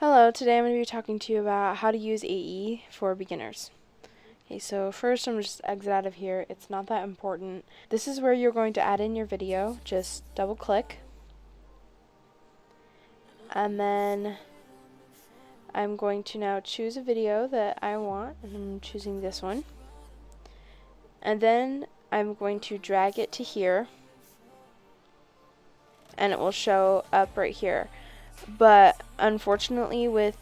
Hello, today I'm going to be talking to you about how to use AE for beginners. Okay, so first I'm just exit out of here. It's not that important. This is where you're going to add in your video. Just double click. And then I'm going to now choose a video that I want. And I'm choosing this one. And then I'm going to drag it to here. And it will show up right here. But unfortunately with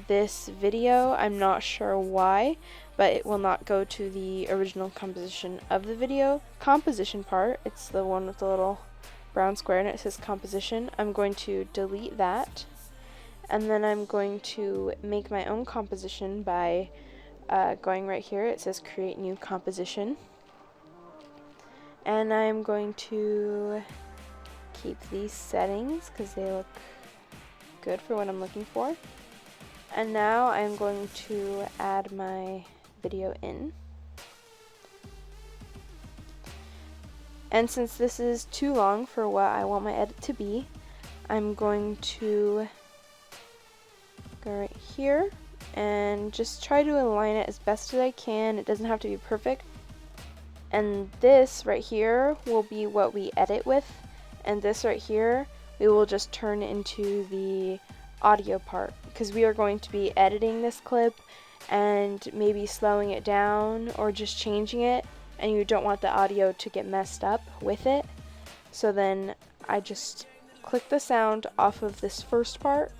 this video, I'm not sure why, but it will not go to the original composition of the video. Composition part, it's the one with the little brown square and it says composition. I'm going to delete that, and then I'm going to make my own composition by going right here. It says create new composition, and I'm going to keep these settings because they look good for what I'm looking for. And now I'm going to add my video in. And since this is too long for what I want my edit to be, I'm going to go right here and just try to align it as best as I can. It doesn't have to be perfect. And this right here will be what we edit with, and this right here we will just turn into the audio part, because we are going to be editing this clip and maybe slowing it down or just changing it, and you don't want the audio to get messed up with it. So then I just click the sound off of this first part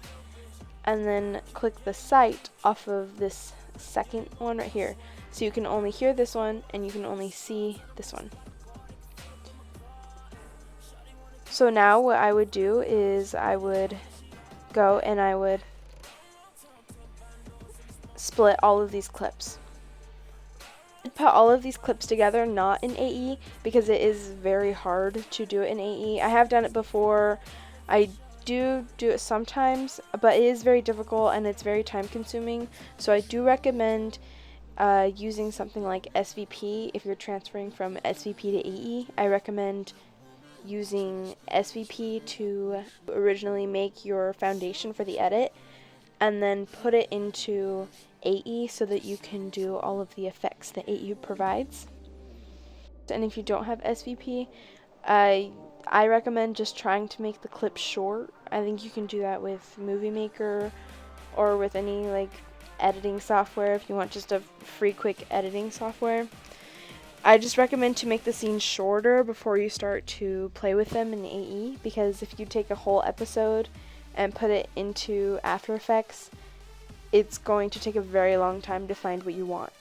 and then click the sight off of this second one right here, so you can only hear this one and you can only see this one. So now what I would do is I would go and I would split all of these clips. I'd put all of these clips together, not in AE, because it is very hard to do it in AE. I have done it before. I do it sometimes, but it is very difficult and it's very time consuming. So I do recommend using something like SVP. If you're transferring from SVP to AE, I recommend using SVP to originally make your foundation for the edit, and then put it into AE so that you can do all of the effects that AE provides. And if you don't have SVP, I recommend just trying to make the clip short. I think you can do that with Movie Maker or with any like editing software if you want just a free quick editing software. I just recommend to make the scenes shorter before you start to play with them in AE, because if you take a whole episode and put it into After Effects, it's going to take a very long time to find what you want.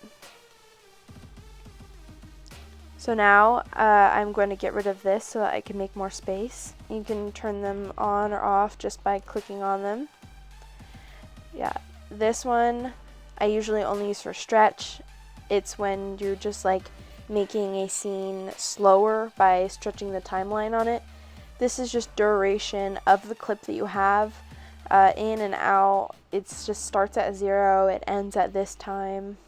So now I'm going to get rid of this so that I can make more space. You can turn them on or off just by clicking on them. Yeah, this one I usually only use for stretch. It's when you're just like making a scene slower by stretching the timeline on it. This is just duration of the clip that you have, in and out. It just starts at 0, it ends at this time.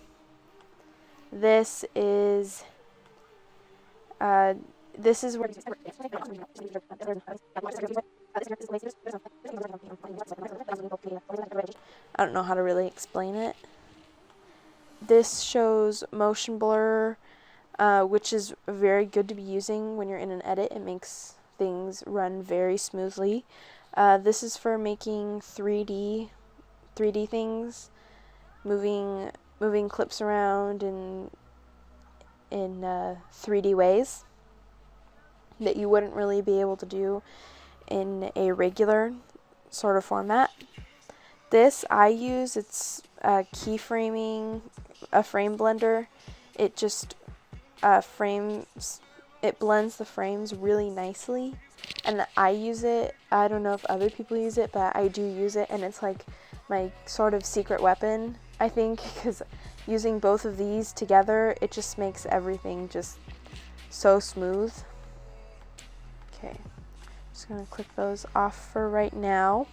This is where I don't know how to really explain it. This shows motion blur, which is very good to be using when you're in an edit. It makes things run very smoothly. This is for making 3D things, moving clips around in 3D ways that you wouldn't really be able to do in a regular sort of format. This I use, it's keyframing, a frame blender. It just it blends the frames really nicely, and I use it. I don't know if other people use it, but I do use it, and it's like my sort of secret weapon, I think, because using both of these together, it just makes everything just so smooth. Okay, just gonna click those off for right now.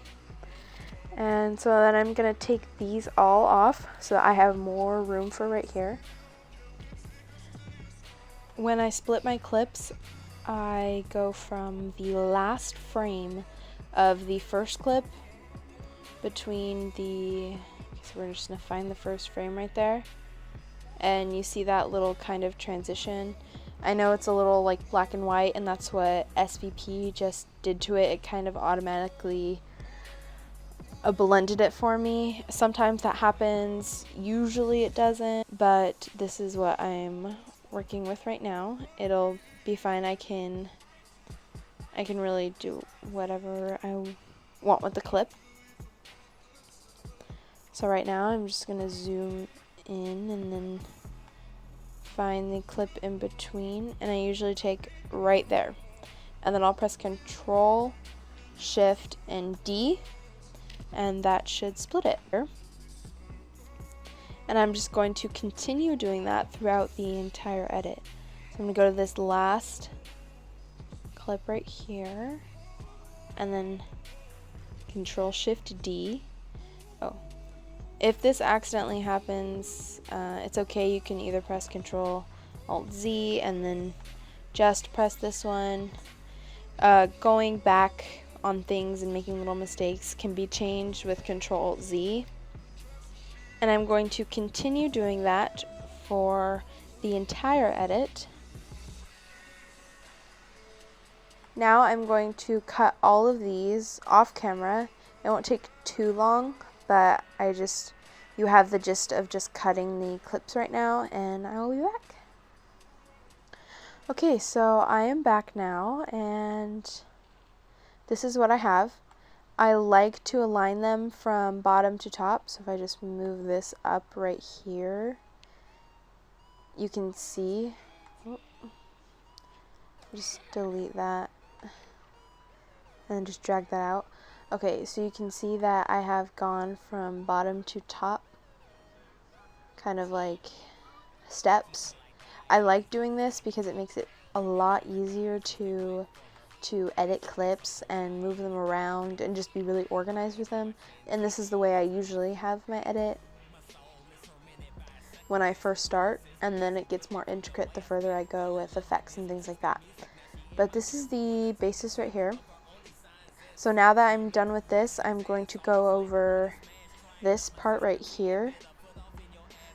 And so then I'm gonna take these all off so that I have more room for right here. When I split my clips, I go from the last frame of the first clip between the, so we're just going to find the first frame right there, and you see that little kind of transition. I know it's a little like black and white, and that's what SVP just did to it. It kind of automatically blended it for me. Sometimes that happens, usually it doesn't, but this is what I'm working with right now. It'll be fine. I can really do whatever I want with the clip. So right now I'm just gonna zoom in and then find the clip in between, and I usually take right there, and then I'll press Control, Shift, and D, and that should split it. And I'm just going to continue doing that throughout the entire edit. So I'm going to go to this last clip right here, and then Control Shift D. Oh, if this accidentally happens, it's okay. You can either press Control Alt Z and then just press this one. Going back on things and making little mistakes can be changed with Control Alt Z. And I'm going to continue doing that for the entire edit. Now I'm going to cut all of these off camera. It won't take too long, but you have the gist of just cutting the clips right now, and I will be back. Okay, so I am back now, and this is what I have. I like to align them from bottom to top, so if I just move this up right here, you can see, just delete that, and just drag that out. Okay, so you can see that I have gone from bottom to top, kind of like steps. I like doing this because it makes it a lot easier to edit clips and move them around and just be really organized with them. And this is the way I usually have my edit when I first start, and then it gets more intricate the further I go with effects and things like that. But this is the basis right here. So now that I'm done with this, I'm going to go over this part right here.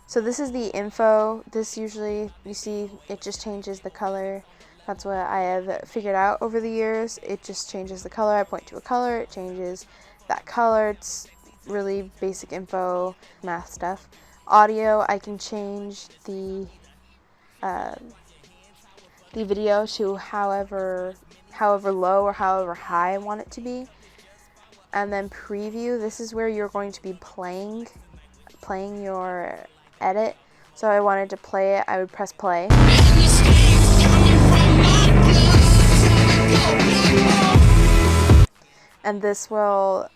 So this is the info. This usually, you see, it just changes the color. That's what I have figured out over the years. It just changes the color. I point to a color, it changes that color. It's really basic info, math stuff. Audio, I can change the video to however low or however high I want it to be. And then preview, this is where you're going to be playing your edit. So I wanted to play it, I would press play. And this will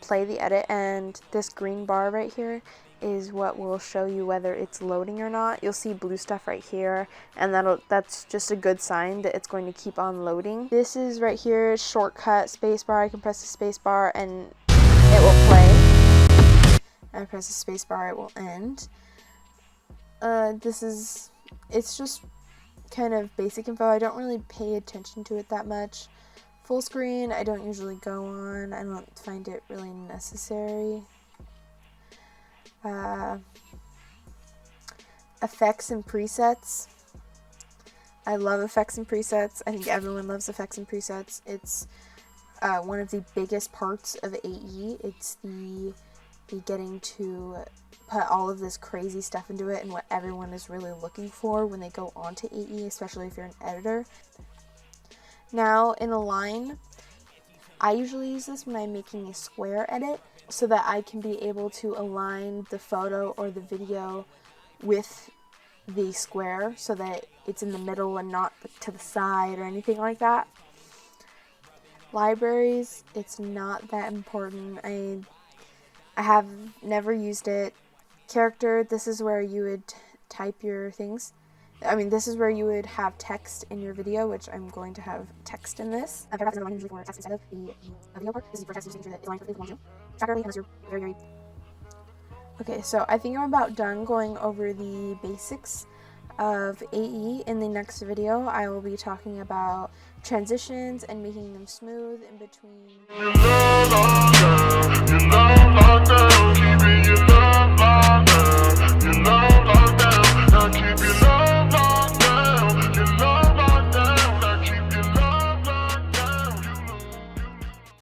play the edit, and this green bar right here is what will show you whether it's loading or not. You'll see blue stuff right here, and that's just a good sign that it's going to keep on loading. This is right here, shortcut spacebar. I can press the spacebar and it will play. I press the spacebar, it will end. It's just kind of basic info. I don't really pay attention to it that much. Full screen, I don't usually go on. I don't find it really necessary. Effects and presets. I love effects and presets. I think everyone loves effects and presets. It's one of the biggest parts of AE. It's the getting to put all of this crazy stuff into it and what everyone is really looking for when they go onto AE, especially if you're an editor. Now in Align, I usually use this when I'm making a square edit so that I can be able to align the photo or the video with the square so that it's in the middle and not to the side or anything like that. Libraries, it's not that important. I have never used it. Character, this is where you would type your things. This is where you would have text in your video, which I'm going to have text in this. Paragraph is usually for text instead of the video part. This is for text, just making sure that it aligns perfectly with the tracker, unless you're very. Okay, so I think I'm about done going over the basics of AE. In the next video, I will be talking about transitions and making them smooth in between.